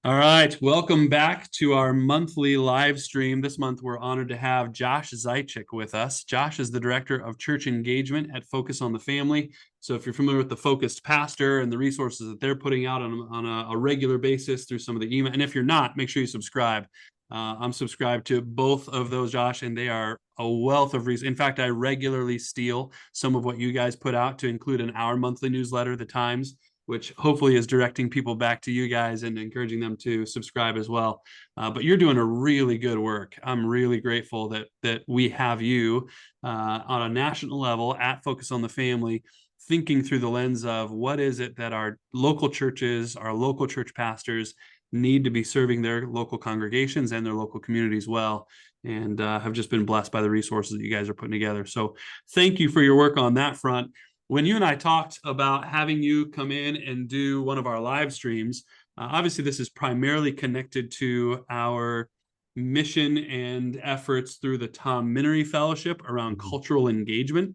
All right, welcome back to our monthly live stream. This month, we're honored to have Josh Zeichik with us. Josh is the Director of Church Engagement at Focus on the Family. So if you're familiar with the Focused Pastor and the resources that they're putting out on a regular basis through some of the email, and if you're not, make sure you subscribe. I'm subscribed to both of those, Josh, and they are a wealth of resources. In fact, I regularly steal some of what you guys put out to include in our monthly newsletter, The Times, which hopefully is directing people back to you guys and encouraging them to subscribe as well. But you're doing a really good work. I'm really grateful that we have you on a national level at Focus on the Family, thinking through the lens of what is it that our local churches, our local church pastors need to be serving their local congregations and their local communities well, and have just been blessed by the resources that you guys are putting together. So thank you for your work on that front. When you and I talked about having you come in and do one of our live streams, obviously this is primarily connected to our mission and efforts through the Tom Minery Fellowship around cultural engagement.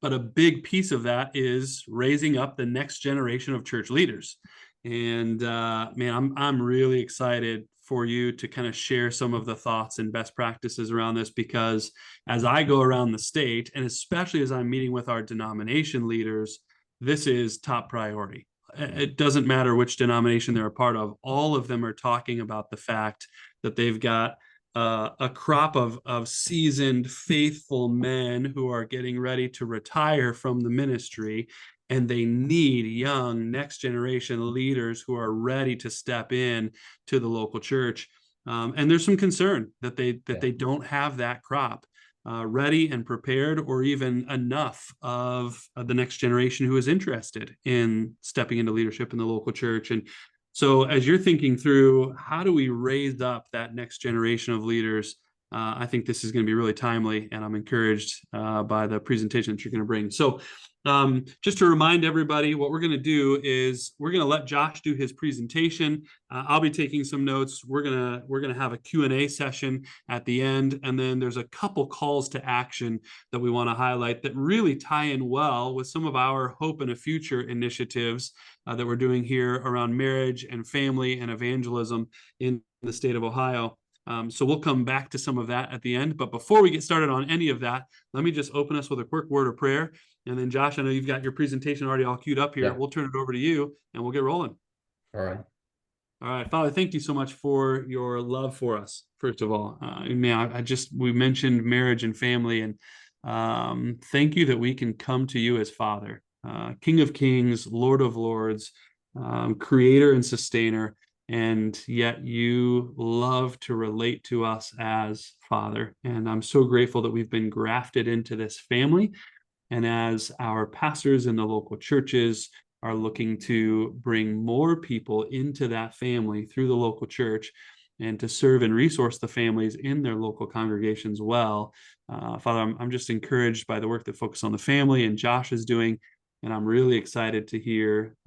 But a big piece of that is raising up the next generation of church leaders. And man, I'm really excited for you to kind of share some of the thoughts and best practices around this, because as I go around the state, and especially as I'm meeting with our denomination leaders, this is top priority. It doesn't matter which denomination they're a part of. All of them are talking about the fact that they've got a crop of seasoned, faithful men who are getting ready to retire from the ministry, and they need young next generation leaders who are ready to step in to the local church. And there's some concern that they don't have that crop ready and prepared, or even enough of the next generation who is interested in stepping into leadership in the local church. And so as you're thinking through how do we raise up that next generation of leaders, I think this is going to be really timely, and I'm encouraged by the presentation that you're going to bring. So just to remind everybody, what we're going to do is we're going to let Josh do his presentation. I'll be taking some notes. We're going to have a Q&A session at the end, and then there's a couple calls to action that we want to highlight that really tie in well with some of our Hope and a Future initiatives that we're doing here around marriage and family and evangelism in the state of Ohio. So we'll come back to some of that at the end. But before we get started on any of that, let me just open us with a quick word of prayer. And then, Josh, I know you've got your presentation already all queued up here. Yeah. We'll turn it over to you, and we'll get rolling. All right. All right, Father, thank you so much for your love for us, first of all. Man, we mentioned marriage and family, and thank you that we can come to you as Father, King of Kings, Lord of Lords, Creator and Sustainer, and yet you love to relate to us as Father. And I'm so grateful that we've been grafted into this family. And as our pastors in the local churches are looking to bring more people into that family through the local church and to serve and resource the families in their local congregations well, Father, I'm just encouraged by the work that Focus on the Family and Josh is doing. And I'm really excited to hear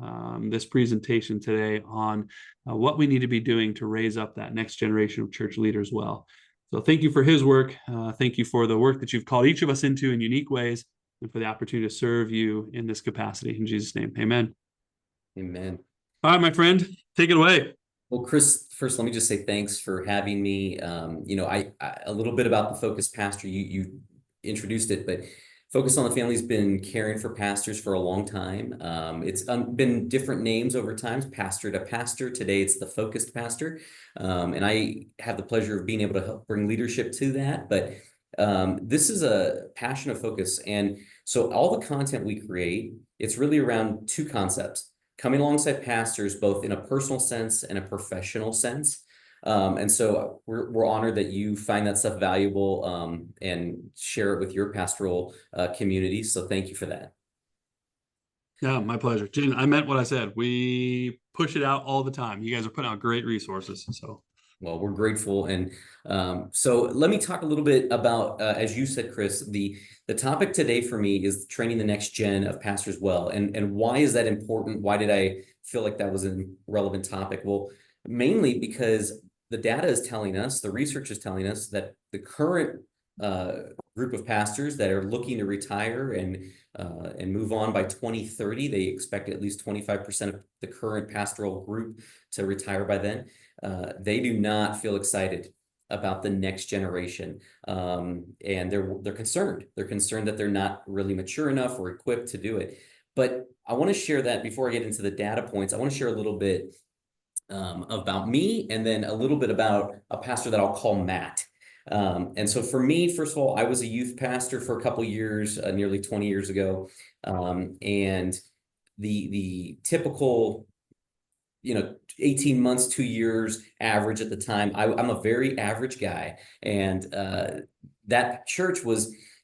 this presentation today on what we need to be doing to raise up that next generation of church leaders well. So thank you for his work. Thank you for the work that you've called each of us into in unique ways, and for the opportunity to serve you in this capacity. In Jesus' name, amen. Amen. All right, my friend, take it away. Well, Chris, first, let me just say thanks for having me. I a little bit about the Focus Pastor. You introduced it, but Focus on the Family's been caring for pastors for a long time. It's been different names over time, pastor to pastor. Today, it's the Focused Pastor. And I have the pleasure of being able to help bring leadership to that. But this is a passion of Focus. And so all the content we create, it's really around two concepts: coming alongside pastors, both in a personal sense and a professional sense. And so we're honored that you find that stuff valuable and share it with your pastoral community. So thank you for that. Yeah, my pleasure. Jen, I meant what I said. We push it out all the time. You guys are putting out great resources. So. Well, we're grateful. And so let me talk a little bit about, as you said, Chris, the topic today for me is training the next gen of pastors well. And why is that important? Why did I feel like that was a relevant topic? Well, mainly because the data is telling us, the research is telling us that the current group of pastors that are looking to retire and move on by 2030. They expect at least 25% of the current pastoral group to retire by then. They do not feel excited about the next generation. And they're concerned. They're concerned that they're not really mature enough or equipped to do it. But I want to share that before I get into the data points. I want to share a little bit about me, and then a little bit about a pastor that I'll call Matt. And so for me, first of all, I was a youth pastor for a couple years, nearly 20 years ago. And the typical, 18 months, 2 years average at the time, I'm a very average guy. And that church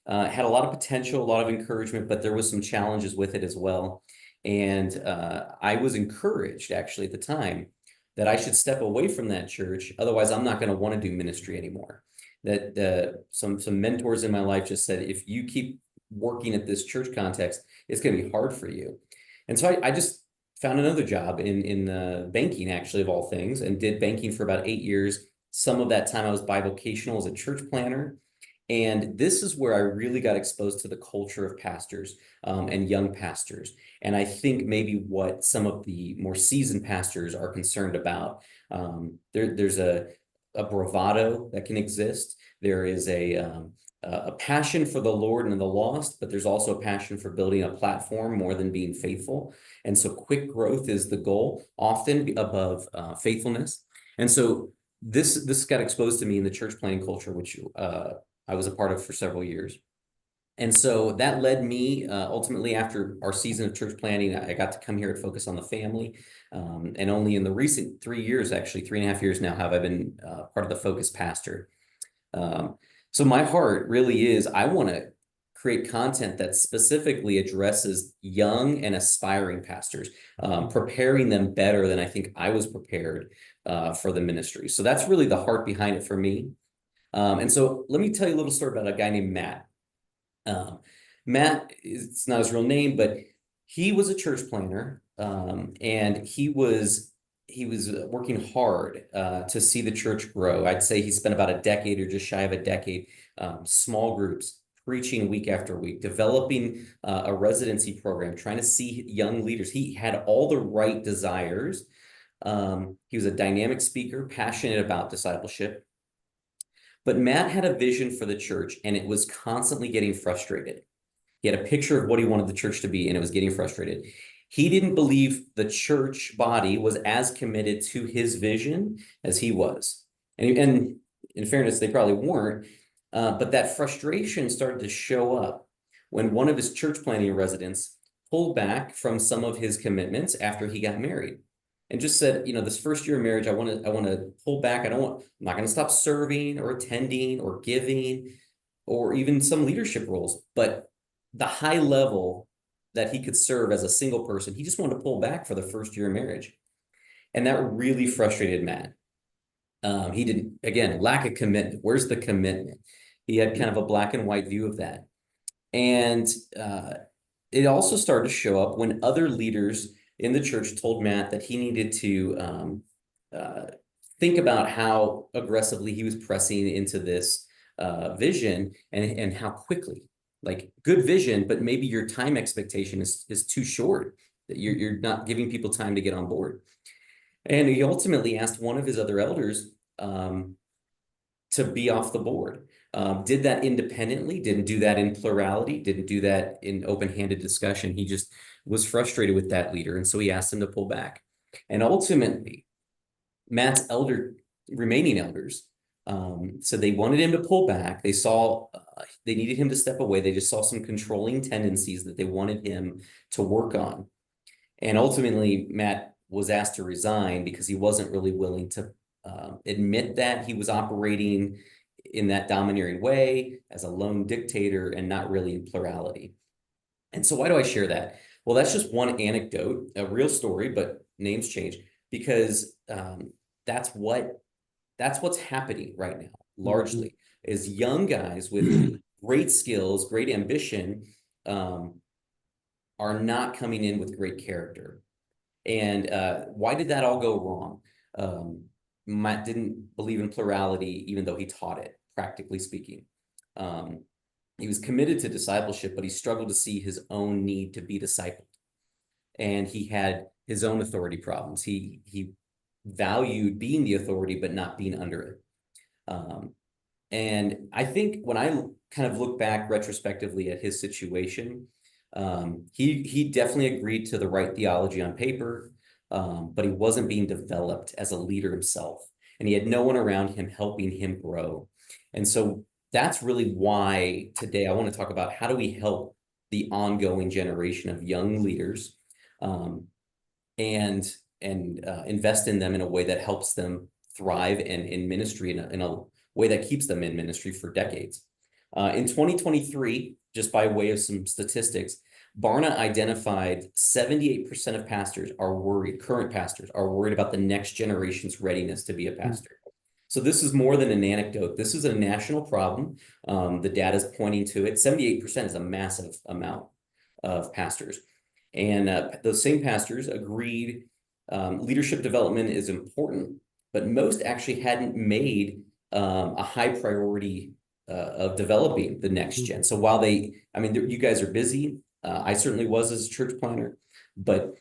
had a lot of potential, a lot of encouragement, but there was some challenges with it as well. And I was encouraged actually at the time that I should step away from that church. Otherwise, I'm not going to want to do ministry anymore. That some mentors in my life just said, if you keep working at this church context, it's going to be hard for you. And so I just found another job in banking, actually, of all things, and did banking for about 8 years. Some of that time I was bivocational as a church planner. And this is where I really got exposed to the culture of pastors and young pastors. And I think maybe what some of the more seasoned pastors are concerned about. There's a bravado that can exist. There is a passion for the Lord and the lost, but there's also a passion for building a platform more than being faithful. And so quick growth is the goal, often above faithfulness. And so this got exposed to me in the church planning culture, which I was a part of for several years. And so that led me ultimately, after our season of church planning, I got to come here and focus on the family. And only in the recent 3 years, actually 3.5 years now, have I been part of the Focus pastor. So my heart really is, I want to create content that specifically addresses young and aspiring pastors, preparing them better than I think I was prepared for the ministry. So that's really the heart behind it for me. And so let me tell you a little story about a guy named Matt. Matt, it's not his real name, but he was a church planner, and he was working hard to see the church grow. I'd say he spent about a decade or just shy of a decade, small groups, preaching week after week, developing a residency program, trying to see young leaders. He had all the right desires. He was a dynamic speaker, passionate about discipleship. But Matt had a vision for the church, and it was constantly getting frustrated. He had a picture of what he wanted the church to be, and it was getting frustrated. He didn't believe the church body was as committed to his vision as he was. And in fairness, they probably weren't. But that frustration started to show up when one of his church planning residents pulled back from some of his commitments after he got married. And just said, this first year of marriage, I want to pull back. I'm not going to stop serving or attending or giving or even some leadership roles, but the high level that he could serve as a single person, he just wanted to pull back for the first year of marriage. And that really frustrated Matt. He didn't, again, lack of commitment. Where's the commitment? He had kind of a black and white view of that. And it also started to show up when other leaders in the church told Matt that he needed to think about how aggressively he was pressing into this vision and how quickly. Like, good vision, but maybe your time expectation is too short, that you're not giving people time to get on board. And he ultimately asked one of his other elders to be off the board. Did that independently, didn't do that in plurality, didn't do that in open-handed discussion. He just was frustrated with that leader. And so he asked him to pull back. And ultimately, Matt's remaining elders, so they wanted him to pull back. They saw they needed him to step away. They just saw some controlling tendencies that they wanted him to work on. And ultimately, Matt was asked to resign because he wasn't really willing to admit that he was operating in that domineering way as a lone dictator and not really in plurality. And so why do I share that? Well, that's just one anecdote, a real story, but names change, because that's what's happening right now, largely, is young guys with great skills, great ambition, are not coming in with great character. And why did that all go wrong? Matt didn't believe in plurality, even though he taught it, practically speaking. He was committed to discipleship, but he struggled to see his own need to be discipled. And he had his own authority problems. He valued being the authority, but not being under it. And I think when I kind of look back retrospectively at his situation, he definitely agreed to the right theology on paper, but he wasn't being developed as a leader himself. And he had no one around him helping him grow. And so that's really why today I want to talk about how do we help the ongoing generation of young leaders, and invest in them in a way that helps them thrive and in ministry in a way that keeps them in ministry for decades. In 2023, just by way of some statistics, Barna identified 78% of pastors are worried, current pastors are worried about the next generation's readiness to be a pastor. So this is more than an anecdote. This is a national problem. The data is pointing to it. 78% is a massive amount of pastors. And those same pastors agreed leadership development is important, but most actually hadn't made a high priority of developing the next gen. So while you guys are busy, I certainly was as a church planner, but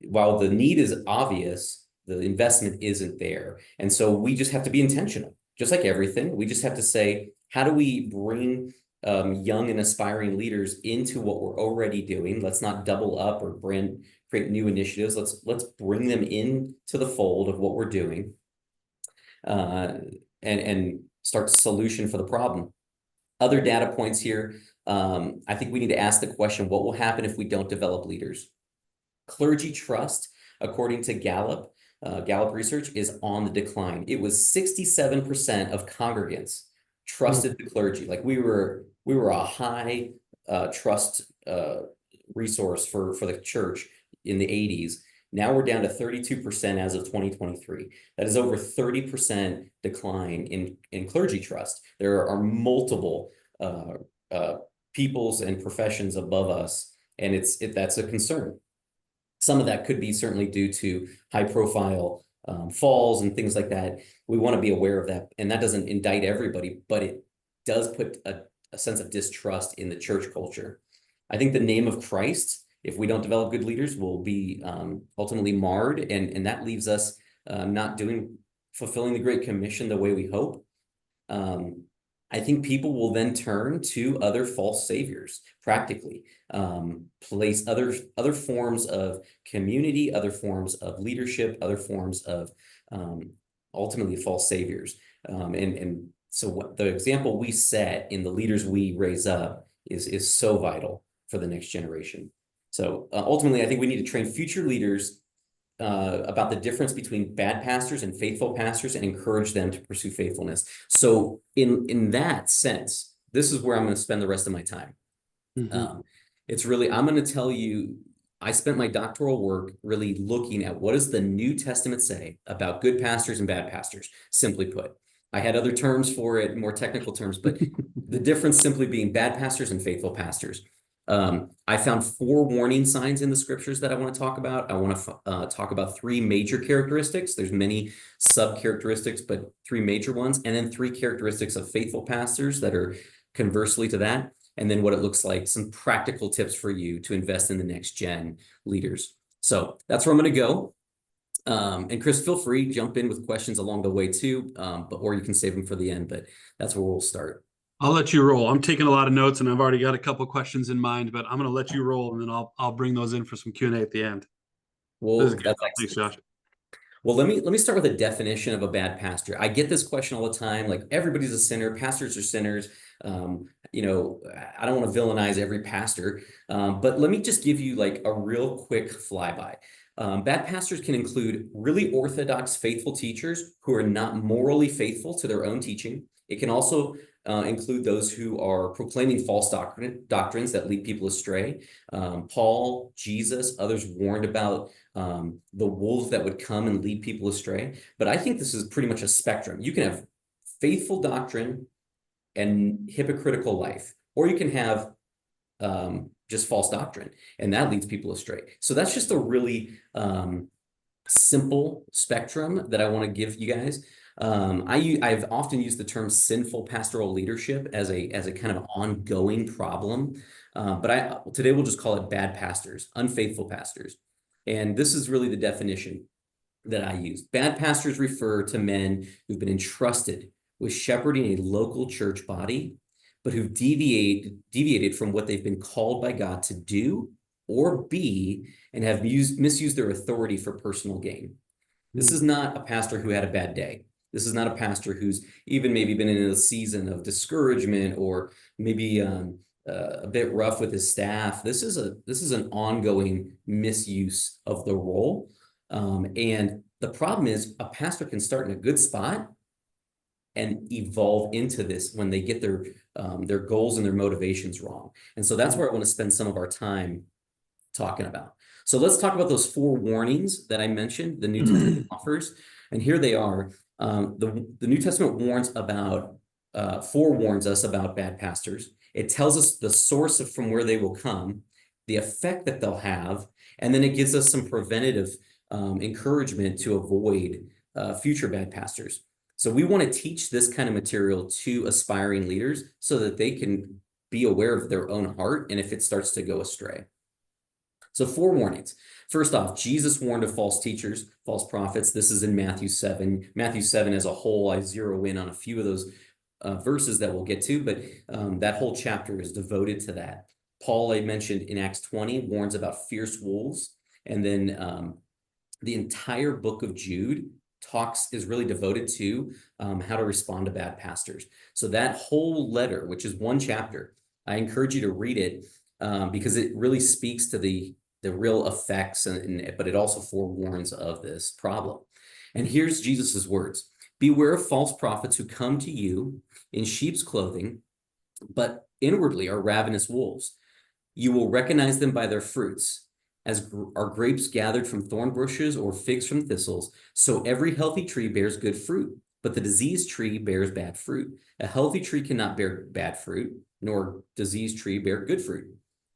while the need is obvious, the investment isn't there. And so we just have to be intentional, just like everything. We just have to say, how do we bring young and aspiring leaders into what we're already doing? Let's not double up or create new initiatives. Let's bring them into the fold of what we're doing, and start to solution for the problem. Other data points here. I think we need to ask the question, what will happen if we don't develop leaders? Clergy trust, according to Gallup research, is on the decline. It was 67% of congregants trusted the clergy. Like we were a high trust resource for the church in the 80s. Now we're down to 32% as of 2023. That is over 30% decline in clergy trust. There are multiple peoples and professions above us, and that's a concern. Some of that could be certainly due to high profile falls and things like that. We want to be aware of that, and that doesn't indict everybody, but it does put a sense of distrust in the church culture. I think the name of Christ, if we don't develop good leaders, will be ultimately marred, and that leaves us not fulfilling the Great Commission the way we hope. I think people will then turn to other false saviors, practically, place other forms of community, other forms of leadership, other forms of ultimately false saviors. And so the example we set in the leaders we raise up is so vital for the next generation. So ultimately, I think we need to train future leaders about the difference between bad pastors and faithful pastors and encourage them to pursue faithfulness. So in that sense, this is where I'm going to spend the rest of my time. It's really, I'm going to tell you, I spent my doctoral work really looking at what does the New Testament say about good pastors and bad pastors, simply put. I had other terms for it, more technical terms, but the difference simply being bad pastors and faithful pastors. I found 4 warning signs in the scriptures that I want to talk about. I want to talk about 3 major characteristics. There's many sub-characteristics, but 3 major ones, and then 3 characteristics of faithful pastors that are conversely to that, and then what it looks like, some practical tips for you to invest in the next gen leaders. So that's where I'm going to go. And Chris, feel free, jump in with questions along the way too, or you can save them for the end, but that's where we'll start. I'll let you roll. I'm taking a lot of notes, and I've already got a couple of questions in mind, but I'm going to let you roll, and then I'll bring those in for some Q&A at the end. Well, Thanks, Josh. Well, let me start with a definition of a bad pastor. I get this question all the time, like everybody's a sinner, pastors are sinners. I don't want to villainize every pastor, but let me just give you like a real quick flyby. Bad pastors can include really orthodox, faithful teachers who are not morally faithful to their own teaching. It can also include those who are proclaiming false doctrines that lead people astray. Paul, Jesus, others warned about the wolves that would come and lead people astray. But I think this is pretty much a spectrum. You can have faithful doctrine and hypocritical life, or you can have just false doctrine, and that leads people astray. So that's just a really simple spectrum that I want to give you guys. I've often used the term sinful pastoral leadership as a kind of ongoing problem. But today we'll just call it bad pastors, unfaithful pastors. And this is really the definition that I use. Bad pastors refer to men who've been entrusted with shepherding a local church body, but who've deviated from what they've been called by God to do or be, and have misused their authority for personal gain. This is not a pastor who had a bad day. This is not a pastor who's even maybe been in a season of discouragement, or maybe a bit rough with his staff. This is an ongoing misuse of the role. And the problem is, a pastor can start in a good spot and evolve into this when they get their goals and their motivations wrong. And so that's where I want to spend some of our time talking about. So let's talk about those 4 warnings that I mentioned the New Testament offers. And here they are. The New Testament forewarns us about bad pastors. It tells us the source of from where they will come, the effect that they'll have, and then it gives us some preventative encouragement to avoid future bad pastors. So we want to teach this kind of material to aspiring leaders so that they can be aware of their own heart and if it starts to go astray. So 4 warnings. First off, Jesus warned of false teachers, false prophets. This is in Matthew 7. Matthew 7 as a whole, I zero in on a few of those verses that we'll get to, but that whole chapter is devoted to that. Paul, I mentioned in Acts 20, warns about fierce wolves. And then the entire book of Jude is really devoted to how to respond to bad pastors. So that whole letter, which is 1 chapter, I encourage you to read it because it really speaks to the real effects, but it also forewarns of this problem. And here's Jesus's words. Beware of false prophets who come to you in sheep's clothing, but inwardly are ravenous wolves. You will recognize them by their fruits. As are grapes gathered from thorn bushes or figs from thistles, so every healthy tree bears good fruit, but the diseased tree bears bad fruit. A healthy tree cannot bear bad fruit, nor a diseased tree bear good fruit.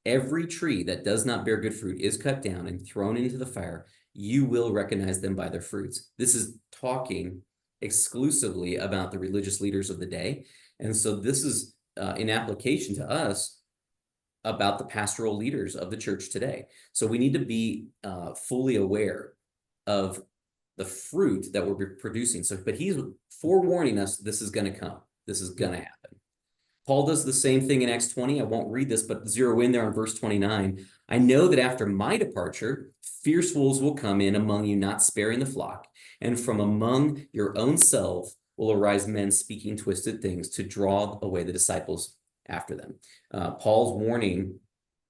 Every tree that does not bear good fruit is cut down and thrown into the fire. You will recognize them by their fruits. This is talking exclusively about the religious leaders of the day. And so this is in application to us about the pastoral leaders of the church today. So we need to be fully aware of the fruit that we're producing. So, but he's forewarning us, this is going to come. This is going to happen. Paul does the same thing in Acts 20. I won't read this, but zero in there on verse 29. I know that after my departure, fierce wolves will come in among you, not sparing the flock. And from among your own self will arise men speaking twisted things to draw away the disciples after them. Paul's warning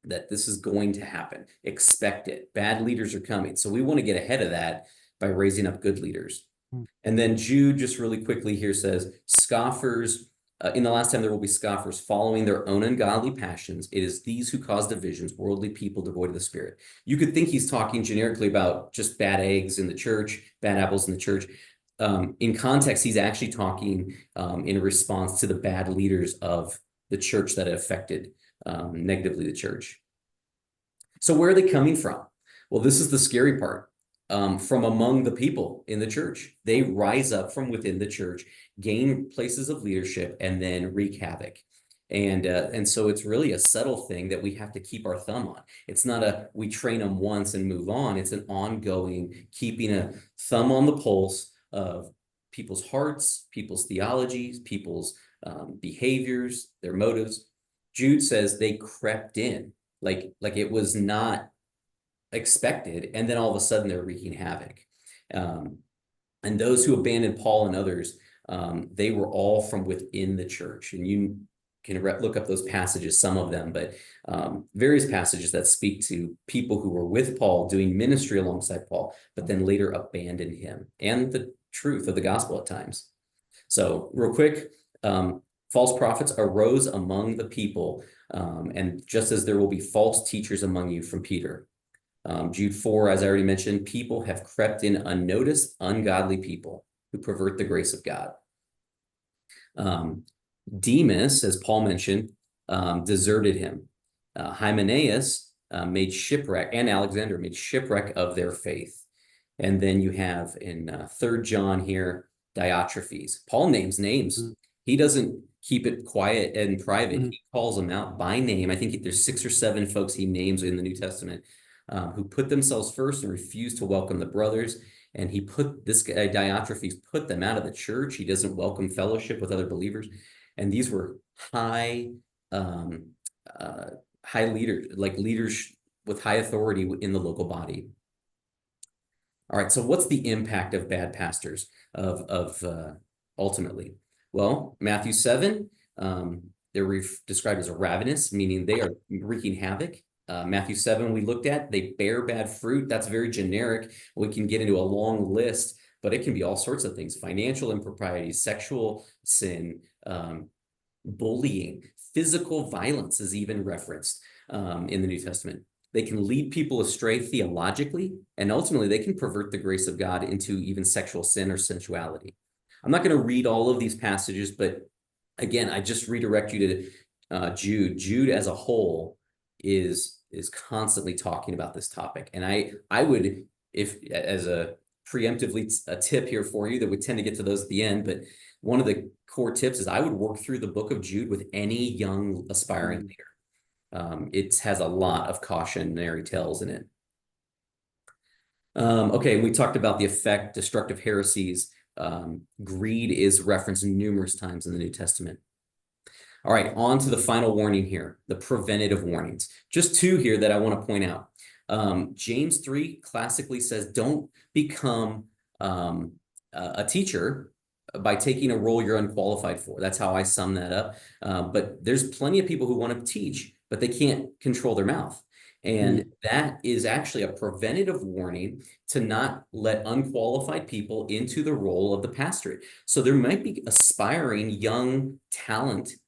that this is going to happen. Expect it. Bad leaders are coming. So we want to get ahead of that by raising up good leaders. And then Jude just really quickly here says, scoffers, in the last time there will be scoffers following their own ungodly passions. It is these who cause divisions, worldly people devoid of the Spirit. You could think he's talking generically about just bad eggs in the church, bad apples in the church. In context, he's actually talking in response to the bad leaders of the church that affected negatively the church. So where are they coming from? Well, this is the scary part. From among the people in the church. They rise up from within the church, gain places of leadership, and then wreak havoc. And so it's really a subtle thing that we have to keep our thumb on. It's not we train them once and move on. It's an ongoing keeping a thumb on the pulse of people's hearts, people's theologies, people's behaviors, their motives. Jude says they crept in like it was not expected, and then all of a sudden they're wreaking havoc. And those who abandoned Paul and others, they were all from within the church. And you can look up those passages, some of them, but various passages that speak to people who were with Paul doing ministry alongside Paul, but then later abandoned him and the truth of the gospel at times. So real quick, false prophets arose among the people, and just as there will be false teachers among you from Peter. Jude 4, as I already mentioned, people have crept in unnoticed, ungodly people who pervert the grace of God. Demas, as Paul mentioned, deserted him. Hymenaeus made shipwreck, and Alexander made shipwreck of their faith. And then you have in 3 John here, Diotrephes. Paul names names. He doesn't keep it quiet and private. Mhm. He calls them out by name. I think there's 6 or 7 folks he names in the New Testament who put themselves first and refuse to welcome the brothers. And he put this guy, Diotrephes, put them out of the church. He doesn't welcome fellowship with other believers. And these were high, um, high leaders, like leaders with high authority in the local body. All right, so what's the impact of bad pastors of ultimately? Well, Matthew 7, they're described as a ravenous, meaning they are wreaking havoc. Matthew 7 we looked at, they bear bad fruit. That's very generic. We can get into a long list, but it can be all sorts of things: financial improprieties, sexual sin, bullying, physical violence is even referenced in the New Testament. They can lead people astray theologically, and ultimately they can pervert the grace of God into even sexual sin or sensuality. I'm not going to read all of these passages, but again, I just redirect you to Jude. Jude as a whole is constantly talking about this topic. And I would, if as a preemptively a tip here for you that would tend to get to those at the end, but one of the core tips is I would work through the book of Jude with any young aspiring leader. It has a lot of cautionary tales in it. Okay, we talked about the effect, destructive heresies. Greed is referenced numerous times in the New Testament. All right, on to the final warning here, the preventative warnings. Just 2 here that I want to point out. James 3 classically says, don't become a teacher by taking a role you're unqualified for. That's how I sum that up. But there's plenty of people who want to teach, but they can't control their mouth. And that is actually a preventative warning to not let unqualified people into the role of the pastorate. So there might be aspiring young talented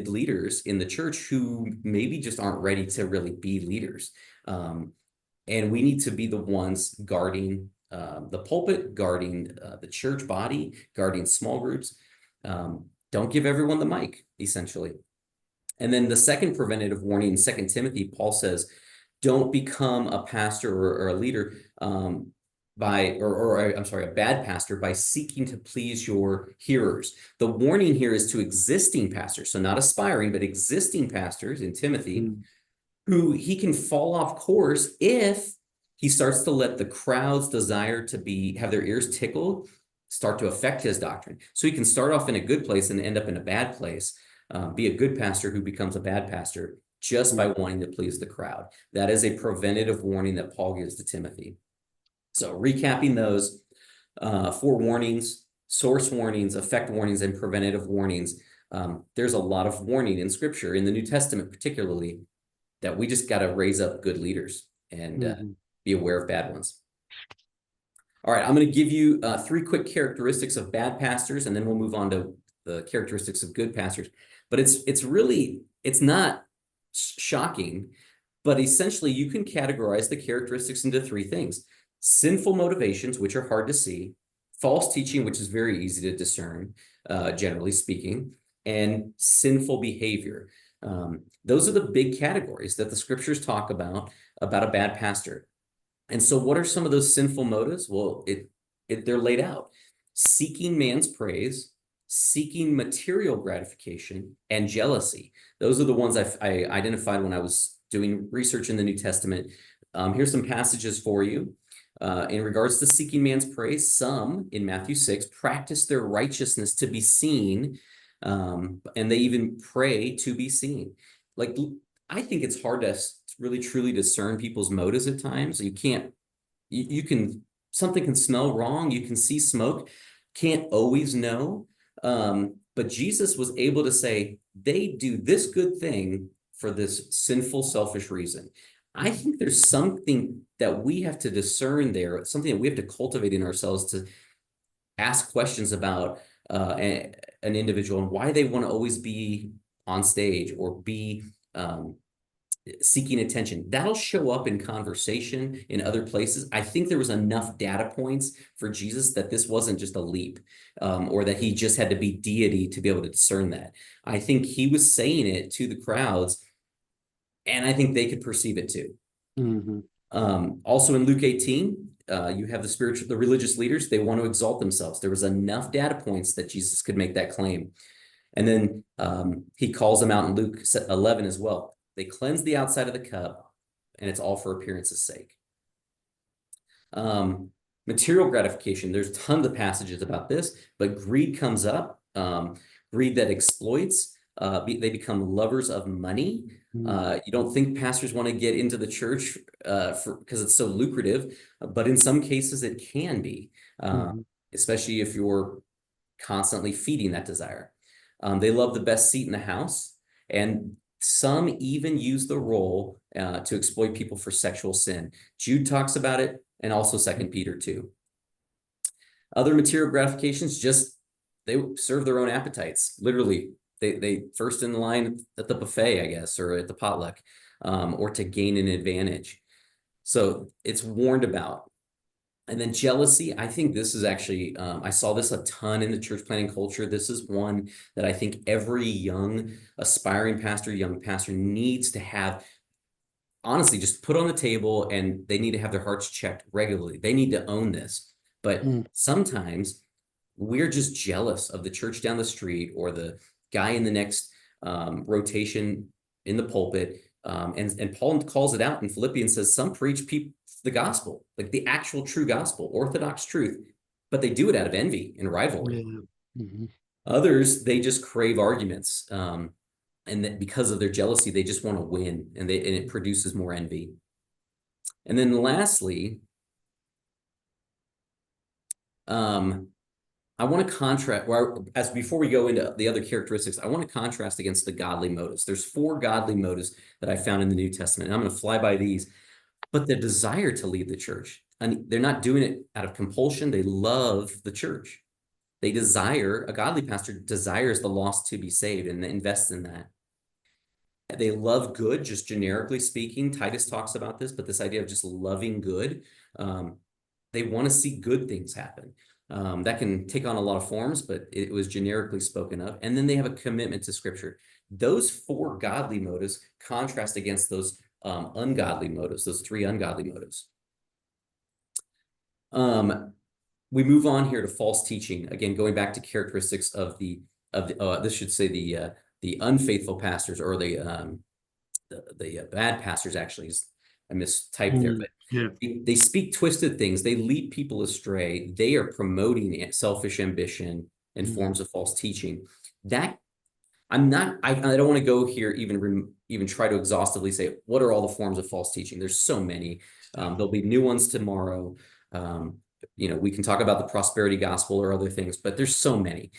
leaders in the church who maybe just aren't ready to really be leaders. And we need to be the ones guarding the pulpit, guarding the church body, guarding small groups. Don't give everyone the mic, essentially. And then the second preventative warning in 2 Timothy, Paul says, don't become a pastor or a leader I'm sorry, a bad pastor by seeking to please your hearers. The warning here is to existing pastors, so not aspiring, but existing pastors in Timothy, who he can fall off course if he starts to let the crowd's desire to have their ears tickled start to affect his doctrine. So he can start off in a good place and end up in a bad place. Be a good pastor who becomes a bad pastor just by wanting to please the crowd. That is a preventative warning that Paul gives to Timothy. So recapping those 4 warnings: source warnings, effect warnings, and preventative warnings. There's a lot of warning in Scripture, in the New Testament particularly, that we just got to raise up good leaders and be aware of bad ones. All right, I'm going to give you 3 quick characteristics of bad pastors, and then we'll move on to the characteristics of good pastors. But it's not shocking, but essentially you can categorize the characteristics into 3 things: sinful motivations, which are hard to see; false teaching, which is very easy to discern, generally speaking; and sinful behavior. Those are the big categories that the scriptures talk about a bad pastor. And so what are some of those sinful motives? Well, they're laid out: seeking man's praise, seeking material gratification, and jealousy. Those are the ones I identified when I was doing research in the New Testament. Here's some passages for you. In regards to seeking man's praise, some in Matthew 6 practice their righteousness to be seen, and they even pray to be seen. Like, I think it's hard to really truly discern people's motives at times. You can, something can smell wrong. You can see smoke, can't always know. But Jesus was able to say, they do this good thing for this sinful, selfish reason. I think there's something that we have to discern there, something that we have to cultivate in ourselves to ask questions about an individual and why they want to always be on stage or be seeking attention. That'll show up in conversation in other places. I think there was enough data points for Jesus that this wasn't just a leap, or that he just had to be deity to be able to discern that. I think he was saying it to the crowds, and I think they could perceive it too. Also in Luke 18, you have the religious leaders, they want to exalt themselves. There was enough data points that Jesus could make that claim. And then he calls them out in Luke 11 as well. They cleanse the outside of the cup, and it's all for appearance's sake. Material gratification, there's tons of passages about this, but greed comes up, greed that exploits. They become lovers of money. You don't think pastors want to get into the church because it's so lucrative, but in some cases it can be, especially if you're constantly feeding that desire. They love the best seat in the house, and some even use the role to exploit people for sexual sin. Jude talks about it, and also 2 Peter 2. Other material gratifications, just they serve their own appetites. Literally, they first in line at the buffet, I guess, or at the potluck, or to gain an advantage. So it's warned about. And then jealousy, I think this is actually, I saw this a ton in the church planting culture. This is one that I think every young aspiring pastor, young pastor needs to have, honestly, just put on the table, and they need to have their hearts checked regularly. They need to own this. But sometimes we're just jealous of the church down the street or the guy in the next rotation in the pulpit. And Paul calls it out in Philippians, says some preach the gospel, like the actual true gospel, orthodox truth, but they do it out of envy and rivalry. Others, they just crave arguments. And that because of their jealousy, they just want to win, and it produces more envy. And then lastly, I want to contrast, before we go into the other characteristics, I want to contrast against the godly motives. There's 4 godly motives that I found in the New Testament, and I'm going to fly by these. But the desire to lead the church, and they're not doing it out of compulsion. They love the church. A godly pastor desires the lost to be saved and invests in that. They love good, just generically speaking. Titus talks about this, but this idea of just loving good, they want to see good things happen. That can take on a lot of forms, but it was generically spoken of. And then they have a commitment to Scripture. Those 4 godly motives contrast against those ungodly motives, those 3 ungodly motives. We move on here to false teaching. Again, going back to characteristics of this should say the unfaithful pastors, or the bad pastors. Actually, I mistyped there, but they speak twisted things. They lead people astray. They are promoting selfish ambition and forms of false teaching. That I don't want to go here even try to exhaustively say what are all the forms of false teaching. There's so many. There'll be new ones tomorrow. We can talk about the prosperity gospel or other things, but there's so many.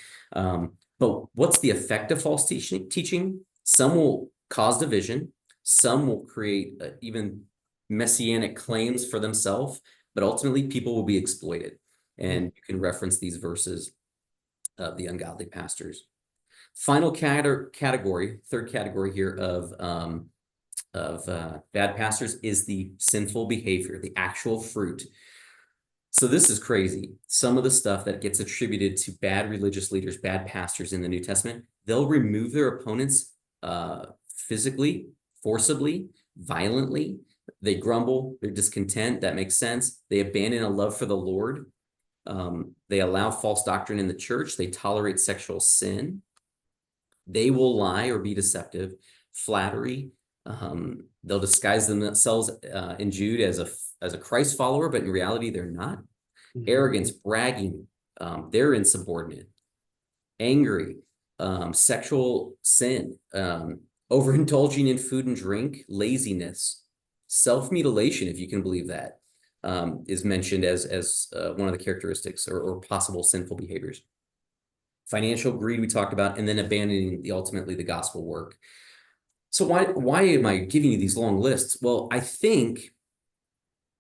But what's the effect of false teaching? Some will cause division. Some will create even messianic claims for themselves, but ultimately people will be exploited. And you can reference these verses of the ungodly pastors. Final category, third category here of bad pastors is the sinful behavior, the actual fruit. So this is crazy. Some of the stuff that gets attributed to bad religious leaders, bad pastors in the New Testament, they'll remove their opponents physically, forcibly, violently. They grumble, they're discontent. That makes sense. They abandon a love for the Lord. They allow false doctrine in the church. They tolerate sexual sin. They will lie or be deceptive. Flattery. They'll disguise themselves in Jude as a Christ follower, but in reality, they're not. Arrogance, bragging, they're insubordinate. Angry, sexual sin, overindulging in food and drink, laziness, self-mutilation, if you can believe that, is mentioned as one of the characteristics or possible sinful behaviors. Financial greed we talked about, and then abandoning ultimately the gospel work. So why am I giving you these long lists? Well, I think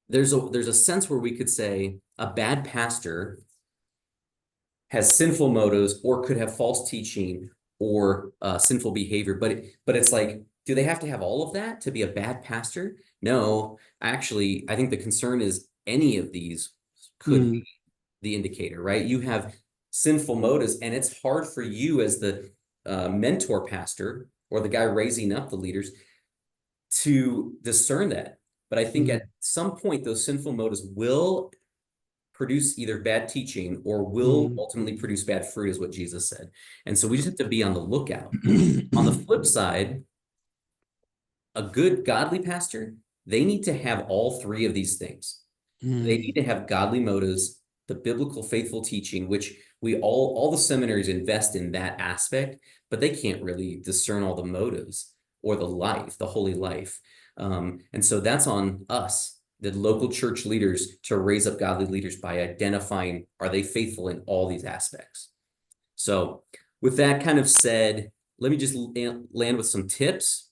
there's a sense where we could say a bad pastor has sinful motives or could have false teaching or sinful behavior, but it's like, do they have to have all of that to be a bad pastor? No, actually, I think the concern is any of these could be the indicator, right? You have sinful motives, and it's hard for you as the mentor pastor or the guy raising up the leaders to discern that. But I think at some point, those sinful motives will produce either bad teaching or will ultimately produce bad fruit, is what Jesus said. And so we just have to be on the lookout. On the flip side, a good godly pastor, they need to have all three of these things. They need to have godly motives, the biblical faithful teaching, which we all the seminaries invest in that aspect, but they can't really discern all the motives or the life, the holy life. And so that's on us, the local church leaders, to raise up godly leaders by identifying, are they faithful in all these aspects? So with that kind of said, let me just land with some tips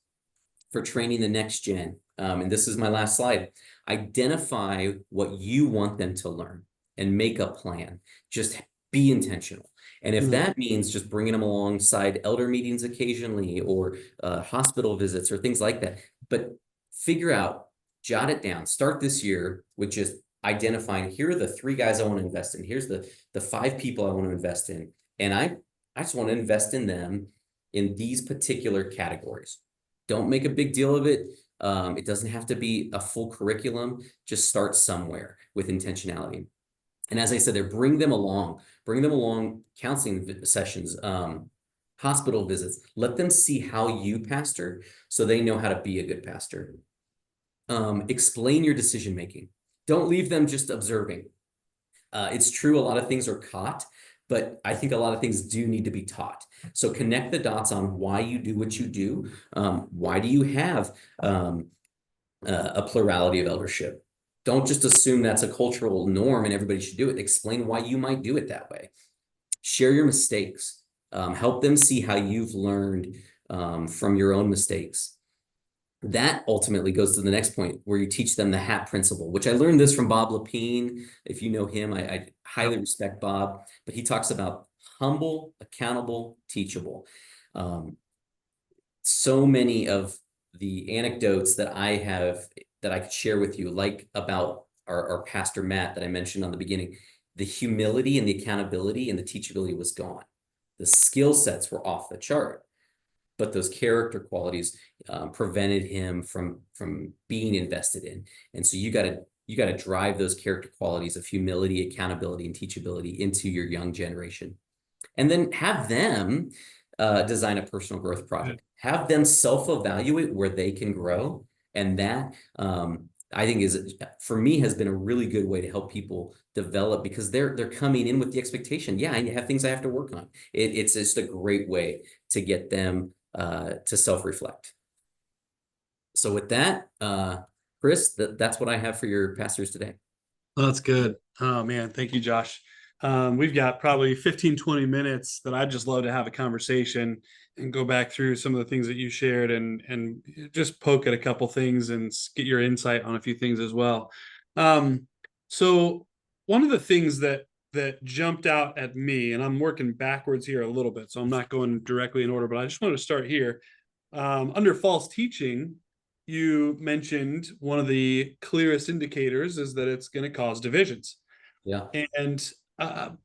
for training the next gen. And this is my last slide. Identify what you want them to learn and make a plan. Just be intentional. And if that means just bringing them alongside elder meetings occasionally, or hospital visits or things like that, but figure out, jot it down. Start this year with just identifying, here are the 3 guys I want to invest in. Here's the 5 people I want to invest in. And I just want to invest in them in these particular categories. Don't make a big deal of it. It doesn't have to be a full curriculum. Just start somewhere with intentionality. And as I said, bring them along counseling sessions, hospital visits. Let them see how you pastor so they know how to be a good pastor. Explain your decision-making. Don't leave them just observing. It's true, a lot of things are caught, but I think a lot of things do need to be taught. So connect the dots on why you do what you do. Why do you have a plurality of eldership? Don't just assume that's a cultural norm and everybody should do it. Explain why you might do it that way. Share your mistakes. Help them see how you've learned from your own mistakes. That ultimately goes to the next point, where you teach them the HAT principle, which I learned this from Bob Lepine. If you know him, I highly respect Bob, but he talks about humble, accountable, teachable. So many of the anecdotes that I have that I could share with you, like about our pastor Matt that I mentioned on the beginning, the humility and the accountability and the teachability was gone. The skill sets were off the chart, but those character qualities prevented him from being invested in. And so you got to drive those character qualities of humility, accountability, and teachability into your young generation. And then have them design a personal growth project. Have them self-evaluate where they can grow. And that, I think, for me, has been a really good way to help people develop, because they're coming in with the expectation, yeah, I have things I have to work on. It's just a great way to get them to self-reflect. So with that, Chris, that's what I have for your pastors today. Well, that's good. Oh man, thank you, Josh. We've got probably 15, 20 minutes that I'd just love to have a conversation and go back through some of the things that you shared and just poke at a couple things and get your insight on a few things as well. So one of the things that jumped out at me, and I'm working backwards here a little bit, so I'm not going directly in order, but I just wanted to start here. Under false teaching, you mentioned one of the clearest indicators is that it's going to cause divisions. Yeah. And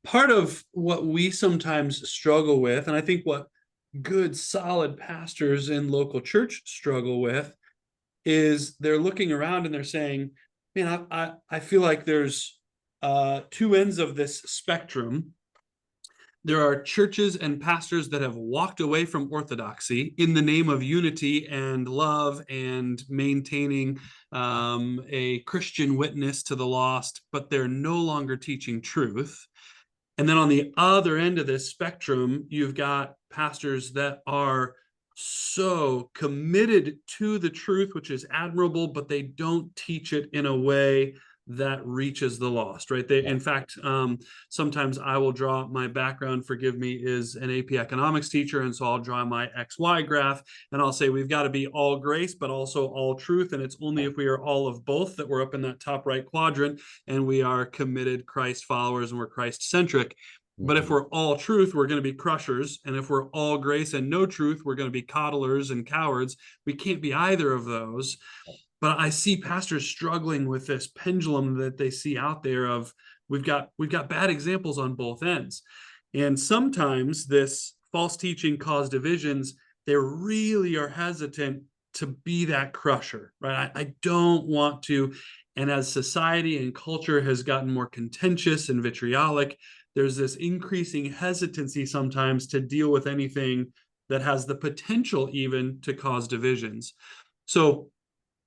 part of what we sometimes struggle with, and I think what good, solid pastors in local church struggle with, is they're looking around and they're saying, man, I feel like there's 2 ends of this spectrum. There are churches and pastors that have walked away from orthodoxy in the name of unity and love and maintaining a Christian witness to the lost, but they're no longer teaching truth. And then on the other end of this spectrum, you've got pastors that are so committed to the truth, which is admirable, but they don't teach it in a way that reaches the lost, right? In fact, sometimes I will draw, my background, forgive me, is an AP economics teacher. And so I'll draw my XY graph and I'll say, we've got to be all grace, but also all truth. And it's only if we are all of both that we're up in that top right quadrant and we are committed Christ followers and we're Christ centric. But if we're all truth, we're going to be crushers. And if we're all grace and no truth, we're going to be coddlers and cowards. We can't be either of those. But I see pastors struggling with this pendulum that they see out there of we've got bad examples on both ends. And sometimes this false teaching caused divisions. They really are hesitant to be that crusher, right? I don't want to. And as society and culture has gotten more contentious and vitriolic, there's this increasing hesitancy sometimes to deal with anything that has the potential even to cause divisions. So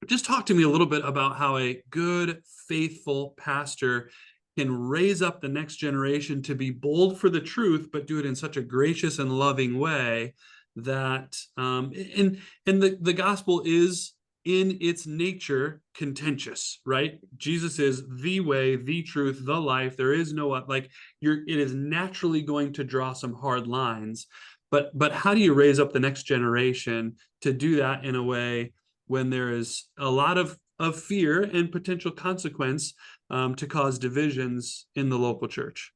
just talk to me a little bit about how a good, faithful pastor can raise up the next generation to be bold for the truth, but do it in such a gracious and loving way that and the gospel is in its nature contentious, right? Jesus is the way, the truth, the life. There is no like it is naturally going to draw some hard lines. But how do you raise up the next generation to do that in a way when there is a lot of fear and potential consequence to cause divisions in the local church?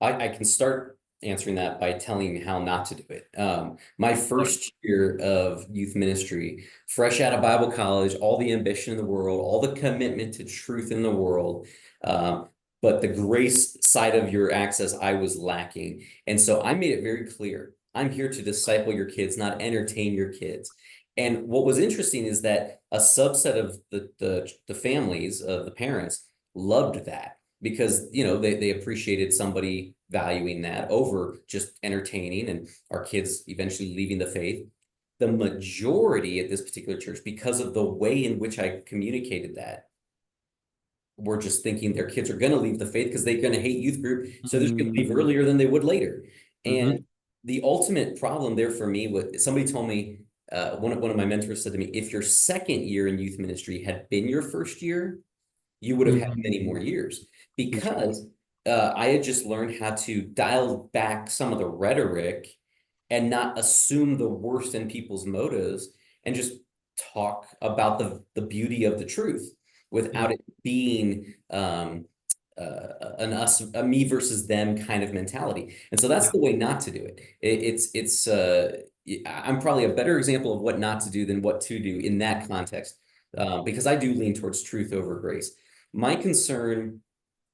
I can start answering that by telling you how not to do it. My first year of youth ministry, fresh out of Bible college, all the ambition in the world, all the commitment to truth in the world, but the grace side of your access, I was lacking. And so I made it very clear, I'm here to disciple your kids, not entertain your kids. And what was interesting is that a subset of the families, of the parents, loved that because they appreciated somebody valuing that over just entertaining and our kids eventually leaving the faith. The majority at this particular church, because of the way in which I communicated that, were just thinking their kids are going to leave the faith because they're going to hate youth group, so they're just going to leave earlier than they would later. And the ultimate problem there for me was, somebody told me, one of my mentors said to me, if your second year in youth ministry had been your first year, you would have had many more years, because I had just learned how to dial back some of the rhetoric and not assume the worst in people's motives and just talk about the beauty of the truth without it being a me versus them kind of mentality. And so that's the way not to do it. I'm probably a better example of what not to do than what to do in that context, because I do lean towards truth over grace. My concern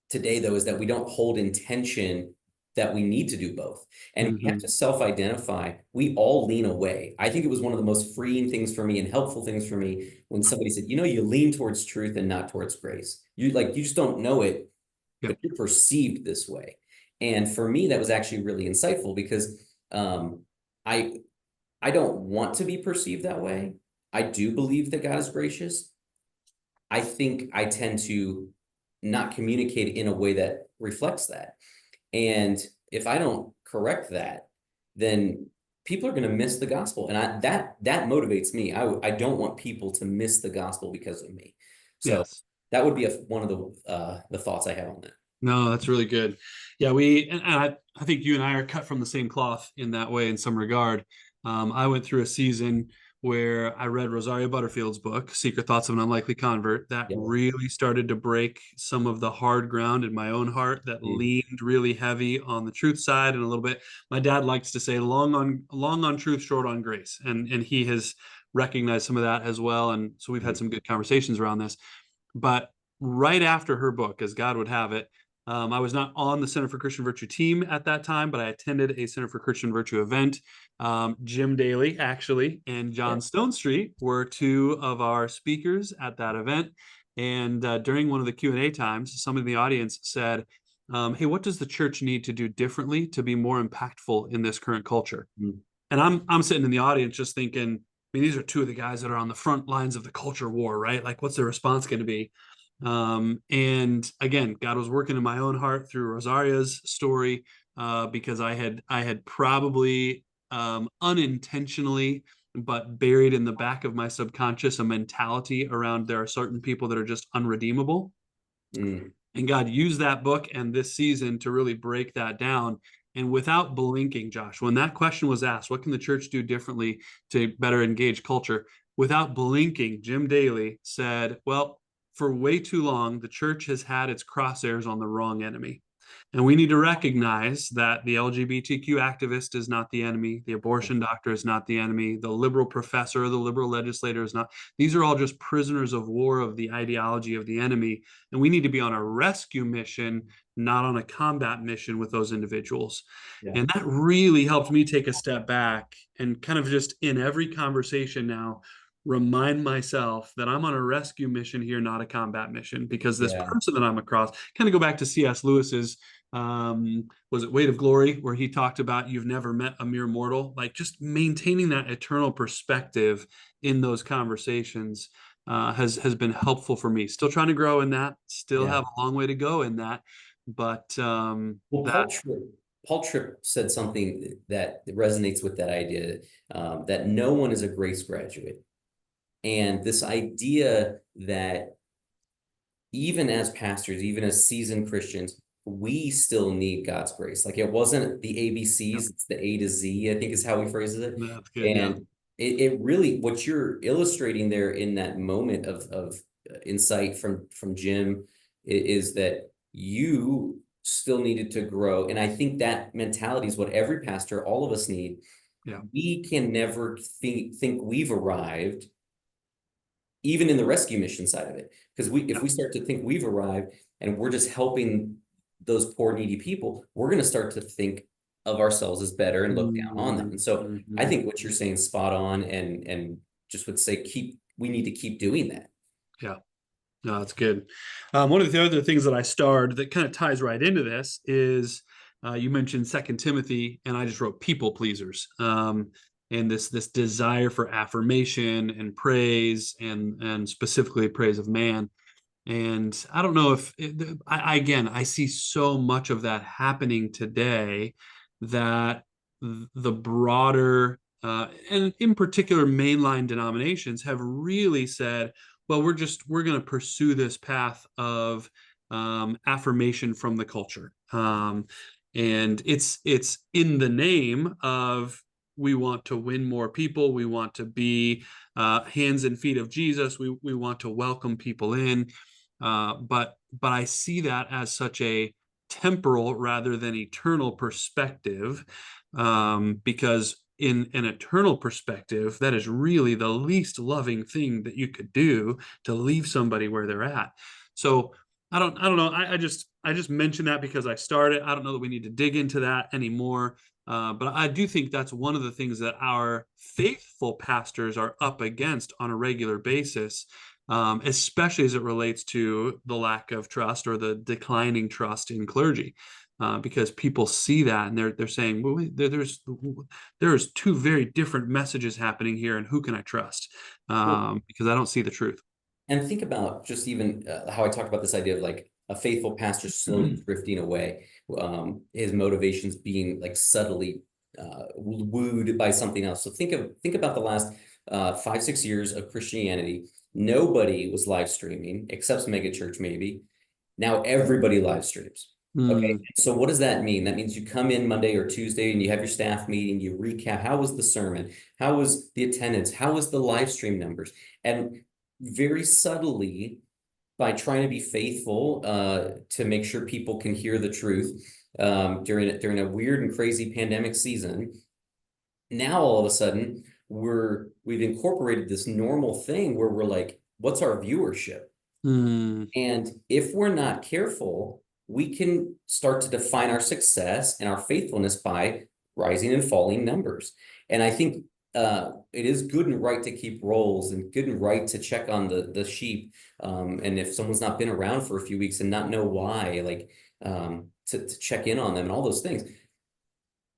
today, though, is that we don't hold intention that we need to do both. And we have to self-identify. We all lean away. I think it was one of the most freeing things for me and helpful things for me when somebody said, you lean towards truth and not towards grace. You just don't know it, but you're perceived this way. And for me, that was actually really insightful because I don't want to be perceived that way. I do believe that God is gracious. I think I tend to not communicate in a way that reflects that. And if I don't correct that, then people are going to miss the gospel. And that motivates me. I don't want people to miss the gospel because of me. So that would be one of the thoughts I have on that. No, that's really good. Yeah, and I think you and I are cut from the same cloth in that way in some regard. I went through a season where I read Rosaria Butterfield's book, Secret Thoughts of an Unlikely Convert. That really started to break some of the hard ground in my own heart that leaned really heavy on the truth side and a little bit. My dad likes to say long on truth, short on grace. And he has recognized some of that as well. And so we've had some good conversations around this. But right after her book, as God would have it, I was not on the Center for Christian Virtue team at that time, but I attended a Center for Christian Virtue event. Jim Daly, actually, and John Stonestreet were two of our speakers at that event. And during one of the Q&A times, somebody in the audience said, hey, what does the church need to do differently to be more impactful in this current culture? And I'm sitting in the audience just thinking, I mean, these are two of the guys that are on the front lines of the culture war, right? Like, what's the response going to be? And again, God was working in my own heart through Rosaria's story, because I had probably unintentionally, but buried in the back of my subconscious, a mentality around there are certain people that are just unredeemable. And God used that book and this season to really break that down. And without blinking, Josh, when that question was asked, what can the church do differently to better engage culture? Without blinking, Jim Daly said, well, for way too long, the church has had its crosshairs on the wrong enemy. And we need to recognize that the LGBTQ activist is not the enemy. The abortion doctor is not the enemy. The liberal professor, the liberal legislator is not. These are all just prisoners of war of the ideology of the enemy. And we need to be on a rescue mission, not on a combat mission with those individuals. And that really helped me take a step back and kind of just in every conversation now, remind myself that I'm on a rescue mission here, not a combat mission, because this Yeah. person that I'm across, kind of go back to C.S. Lewis's, was it Weight of Glory, where he talked about you've never met a mere mortal, like just maintaining that eternal perspective in those conversations has been helpful for me. Still trying to grow in that, still Yeah. have a long way to go in that, but Well, that Paul Tripp said something that resonates with that idea, that no one is a grace graduate. And this idea that even as pastors, even as seasoned Christians, we still need God's grace. Like it wasn't the ABCs, it's the A to Z, I think is how he phrases it. that's good. Yeah. And it really, what you're illustrating there in that moment of insight from Jim is that you still needed to grow. And I think that mentality is what every pastor, all of us need. Yeah. We can never think we've arrived, even in the rescue mission side of it. Because if we start to think we've arrived and we're just helping those poor, needy people, we're going to start to think of ourselves as better and look down on them. And so I think what you're saying is spot on, and just would say we need to keep doing that. Yeah. No, that's good. One of the other things that I starred that kind of ties right into this is you mentioned Second Timothy, and I just wrote people pleasers, and this desire for affirmation and praise, and specifically praise of man. And I don't know if again, I see so much of that happening today that the broader and in particular mainline denominations have really said, well, we're going to pursue this path of affirmation from the culture, and it's in the name of we want to win more people, we want to be hands and feet of Jesus, we want to welcome people in, but I see that as such a temporal rather than eternal perspective, because in an eternal perspective, that is really the least loving thing that you could do, to leave somebody where they're at. So I don't know. I just mentioned that because I started. I don't know that we need to dig into that anymore. But I do think that's one of the things that our faithful pastors are up against on a regular basis, especially as it relates to the lack of trust or the declining trust in clergy, because people see that and they're saying, well, there's two very different messages happening here, and who can I trust? Because I don't see the truth. And think about just even how I talked about this idea of like a faithful pastor slowly drifting away, his motivations being like subtly wooed by something else. So think about the last 5-6 years of Christianity. Nobody was live streaming except megachurch maybe. Now everybody live streams. Okay, so what does that mean? That means you come in Monday or Tuesday and you have your staff meeting, you recap, how was the sermon? How was the attendance? How was the live stream numbers? And very subtly, by trying to be faithful to make sure people can hear the truth during a weird and crazy pandemic season, now all of a sudden we've incorporated this normal thing where we're like, what's our viewership? And if we're not careful, we can start to define our success and our faithfulness by rising and falling numbers. And I think it is good and right to keep rolls, and good and right to check on the sheep. And if someone's not been around for a few weeks and not know why, like to check in on them and all those things.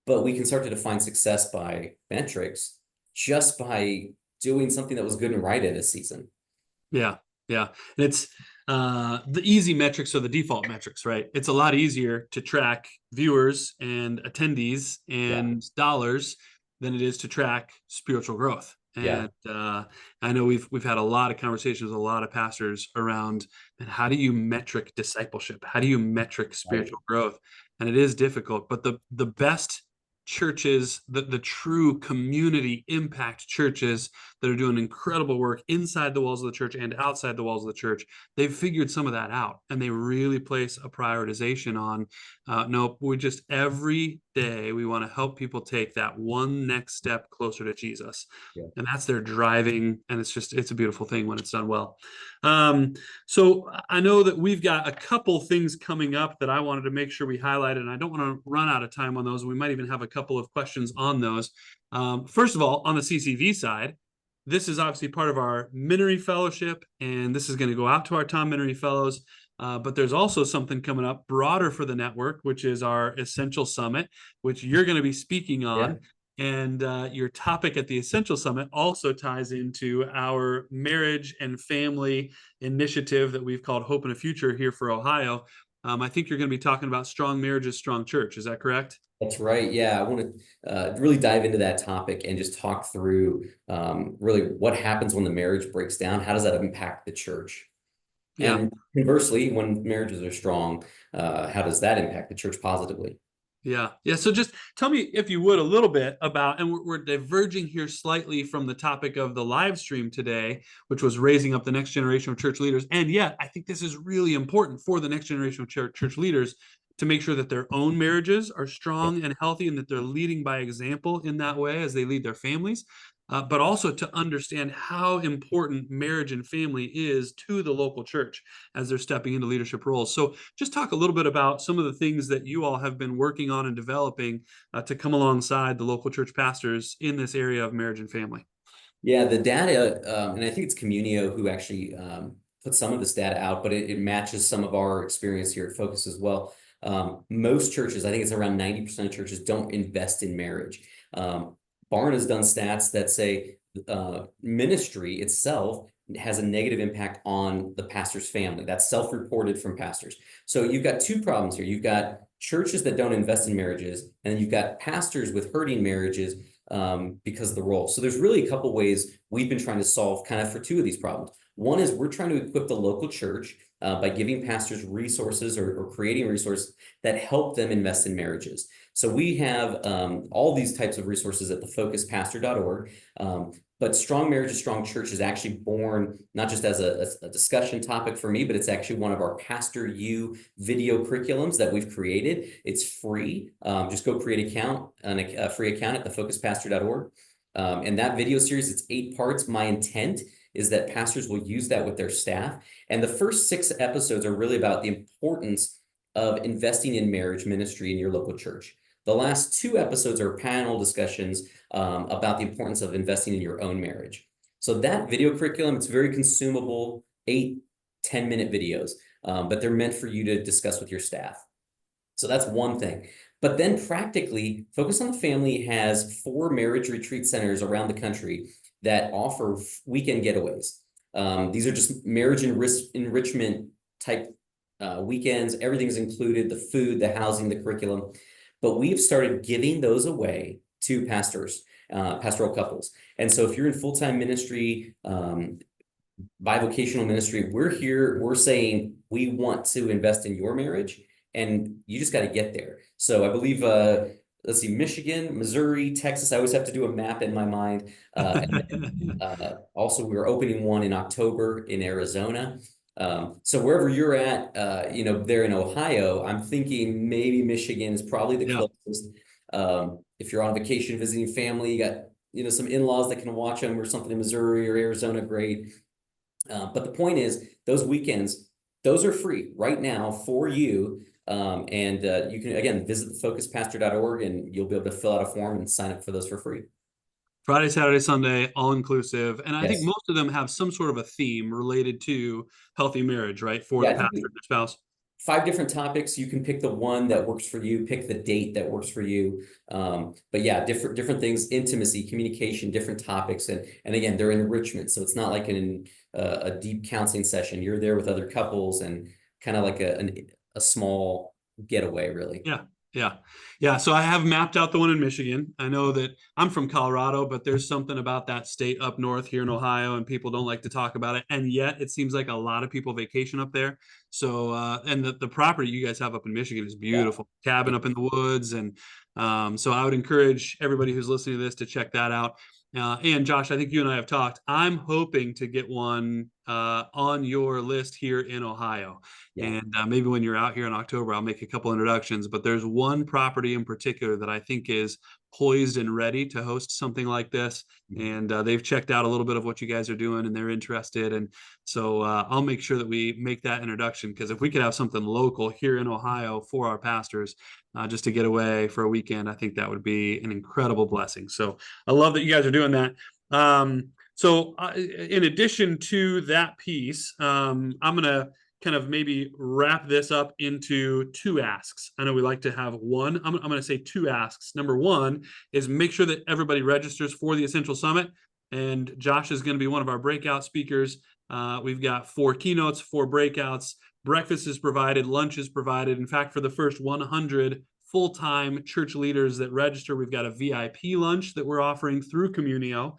But we can start to define success by metrics just by doing something that was good and right in a season. Yeah. Yeah. And it's the easy metrics are the default metrics, right? It's a lot easier to track viewers and attendees and dollars than it is to track spiritual growth. Yeah. And I know we've had a lot of conversations with a lot of pastors around, and how do you metric discipleship? How do you metric spiritual growth? And it is difficult, but the best churches, the true community impact churches that are doing incredible work inside the walls of the church and outside the walls of the church, they've figured some of that out, and they really place a prioritization on nope, we just every day we want to help people take that one next step closer to Jesus. And that's their driving, and it's a beautiful thing when it's done well. So I know that we've got a couple things coming up that I wanted to make sure we highlighted, and I don't want to run out of time on those. We might even have a couple of questions on those. First of all, on the CCV side, this is obviously part of our Ministry Fellowship, and this is going to go out to our Tom Ministry Fellows. But there's also something coming up broader for the network, which is our Essential Summit, which you're going to be speaking Yeah. on. And your topic at the Essential Summit also ties into our marriage and family initiative that we've called Hope and a Future here for Ohio. I think you're going to be talking about strong marriages, strong church. Is that correct? That's right. Yeah, I want to really dive into that topic and just talk through really what happens when the marriage breaks down. How does that impact the church? Yeah. And conversely, when marriages are strong, how does that impact the church positively? Yeah. Yeah. So just tell me, if you would, a little bit about, and we're diverging here slightly from the topic of the live stream today, which was raising up the next generation of church leaders. And yet, I think this is really important for the next generation of church leaders to make sure that their own marriages are Yeah. strong and healthy and that they're leading by example in that way as they lead their families. But also to understand how important marriage and family is to the local church as they're stepping into leadership roles. So, just talk a little bit about some of the things that you all have been working on and developing to come alongside the local church pastors in this area of marriage and family. Yeah, the data, and I think it's Communio who actually put some of this data out, but it matches some of our experience here at Focus as well. Most churches, I think it's around 90% of churches, don't invest in marriage. Barna has done stats that say ministry itself has a negative impact on the pastor's family. That's self-reported from pastors. So you've got two problems here. You've got churches that don't invest in marriages, and then you've got pastors with hurting marriages because of the role. So there's really a couple ways we've been trying to solve kind of for two of these problems. One is we're trying to equip the local church by giving pastors resources or creating resources that help them invest in marriages. So we have all these types of resources at thefocuspastor.org. But Strong Marriages, Strong Church is actually born not just as a discussion topic for me, but it's actually one of our Pastor U video curriculums that we've created. It's free. Just go create a free account at thefocuspastor.org. And that video series, it's 8 parts. My intent is that pastors will use that with their staff. And the first 6 episodes are really about the importance of investing in marriage ministry in your local church. The last 2 episodes are panel discussions about the importance of investing in your own marriage. So that video curriculum, it's very consumable, 8, 10-minute videos, but they're meant for you to discuss with your staff. So that's one thing. But then practically, Focus on the Family has 4 marriage retreat centers around the country that offer weekend getaways. These are just marriage enrichment type weekends. Everything's included, the food, the housing, the curriculum. But we've started giving those away to pastors, pastoral couples. And so if you're in full-time ministry, bivocational ministry, we're here, we're saying we want to invest in your marriage, and you just got to get there. So I believe, let's see, Michigan, Missouri, Texas, I always have to do a map in my mind. And then, also, we're opening one in October in Arizona. So wherever you're at, there in Ohio, I'm thinking maybe Michigan is probably the closest. If you're on vacation visiting family, you got, some in-laws that can watch them or something in Missouri or Arizona, great. But the point is, those weekends, those are free right now for you. And you can, again, visit thefocuspastor.org and you'll be able to fill out a form and sign up for those for free. Friday, Saturday, Sunday, all inclusive. And I think Yes. most of them have some sort of a theme related to healthy marriage, right? For Yeah, the I think pastor and their spouse. 5 different topics. You can pick the one that works for you, pick the date that works for you. But yeah, different things, intimacy, communication, different topics. And again, they're enrichment. So it's not like a deep counseling session. You're there with other couples and kind of like a small getaway, really. Yeah. Yeah. Yeah. So I have mapped out the one in Michigan. I know that I'm from Colorado, but there's something about that state up north here in Ohio, and people don't like to talk about it. And yet it seems like a lot of people vacation up there. So, and the property you guys have up in Michigan is Yeah. beautiful, cabin up in the woods. And so I would encourage everybody who's listening to this to check that out. And Josh, I think you and I have talked. I'm hoping to get one on your list here in Ohio. Yeah. And maybe when you're out here in October, I'll make a couple introductions. But there's one property in particular that I think is poised and ready to host something like this. And they've checked out a little bit of what you guys are doing, and they're interested. And so I'll make sure that we make that introduction, because if we could have something local here in Ohio for our pastors, just to get away for a weekend, I think that would be an incredible blessing. So I love that you guys are doing that. So in addition to that piece, I'm going to kind of maybe wrap this up into two asks. I know we like to have one. I'm going to say two asks. Number one is make sure that everybody registers for the Essential Summit. And Josh is going to be one of our breakout speakers. We've got 4 keynotes, 4 breakouts. Breakfast is provided, lunch is provided. In fact, for the first 100 full-time church leaders that register, we've got a VIP lunch that we're offering through Communio.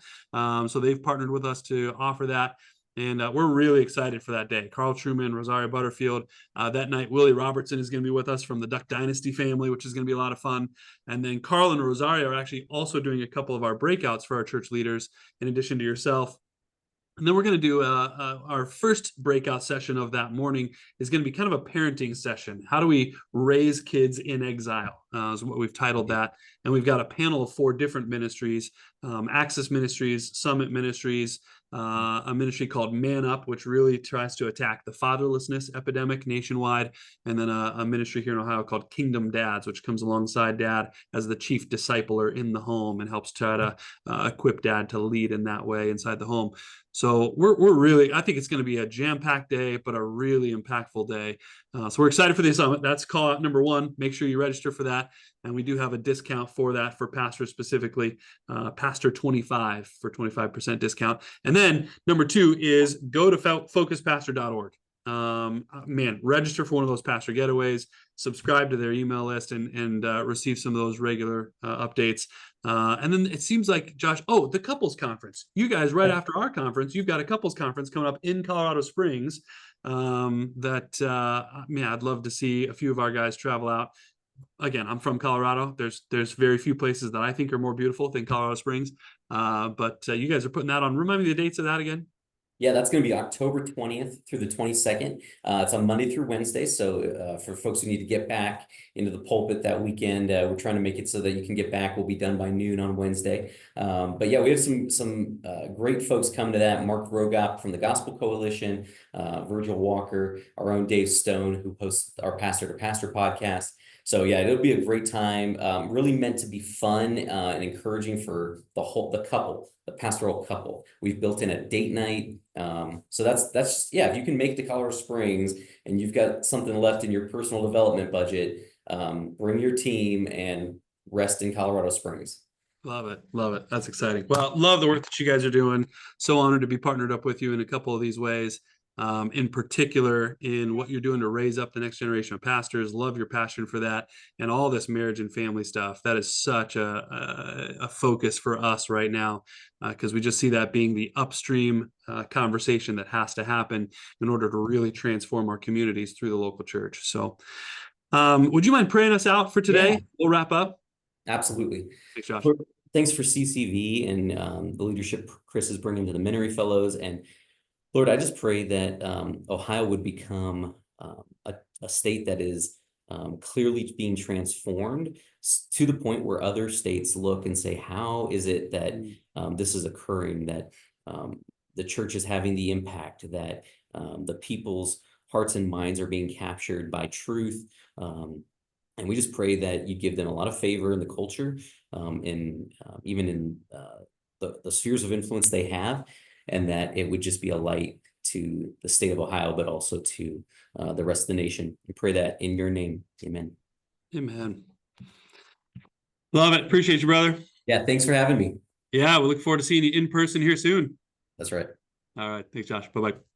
So they've partnered with us to offer that. And we're really excited for that day. Carl Truman, Rosario Butterfield. That night, Willie Robertson is going to be with us from the Duck Dynasty family, which is going to be a lot of fun. And then Carl and Rosario are actually also doing a couple of our breakouts for our church leaders, in addition to yourself. And then we're going to do our first breakout session of that morning is going to be kind of a parenting session. How do we raise kids in exile is what we've titled that. And we've got a panel of 4 different ministries, Access Ministries, Summit Ministries, a ministry called Man Up, which really tries to attack the fatherlessness epidemic nationwide, and then a ministry here in Ohio called Kingdom Dads, which comes alongside dad as the chief discipler in the home and helps try to equip dad to lead in that way inside the home. So we're really, I think it's going to be a jam-packed day, but a really impactful day. So we're excited for the summit. That's call out number one. Make sure you register for that. And we do have a discount for that for pastors specifically, Pastor 25 for 25% discount. And then number 2 is go to focuspastor.org. Man, register for one of those pastor getaways, subscribe to their email list, and receive some of those regular updates. And then it seems like, Josh, the couples conference. You guys, right after our conference, you've got a couples conference coming up in Colorado Springs. Man, I'd love to see a few of our guys travel out. Again, I'm from Colorado. There's very few places that I think are more beautiful than Colorado Springs. But you guys are putting that on. Remind me the dates of that again. Yeah, that's going to be October 20th through the 22nd. It's on Monday through Wednesday. So for folks who need to get back into the pulpit that weekend, we're trying to make it so that you can get back. We'll be done by noon on Wednesday. But yeah, we have some great folks come to that. Mark Rogop from the Gospel Coalition, Virgil Walker, our own Dave Stone, who hosts our Pastor to Pastor podcast. So yeah, it'll be a great time. Really meant to be fun and encouraging for the couple, the pastoral couple. We've built in a date night. So that's yeah. If you can make the Colorado Springs and you've got something left in your personal development budget, bring your team and rest in Colorado Springs. Love it. Love it. That's exciting. Well, love the work that you guys are doing. So honored to be partnered up with you in a couple of these ways. In particular, in what you're doing to raise up the next generation of pastors. Love your passion for that and all this marriage and family stuff. That is such a focus for us right now, because we just see that being the upstream conversation that has to happen in order to really transform our communities through the local church. So would you mind praying us out for today? Yeah. We'll wrap up. Absolutely. Thanks, Josh. Thanks for CCV and the leadership Chris is bringing to the Ministry Fellows. And Lord, I just pray that Ohio would become a state that is clearly being transformed to the point where other states look and say, how is it that this is occurring, that the church is having the impact, that the people's hearts and minds are being captured by truth. And we just pray that you give them a lot of favor in the culture and even in the spheres of influence they have, and that it would just be a light to the state of Ohio, but also to the rest of the nation. We pray that in your name. Amen. Amen. Love it. Appreciate you, brother. Yeah, thanks for having me. Yeah, we look forward to seeing you in person here soon. That's right. All right. Thanks, Josh. Bye-bye.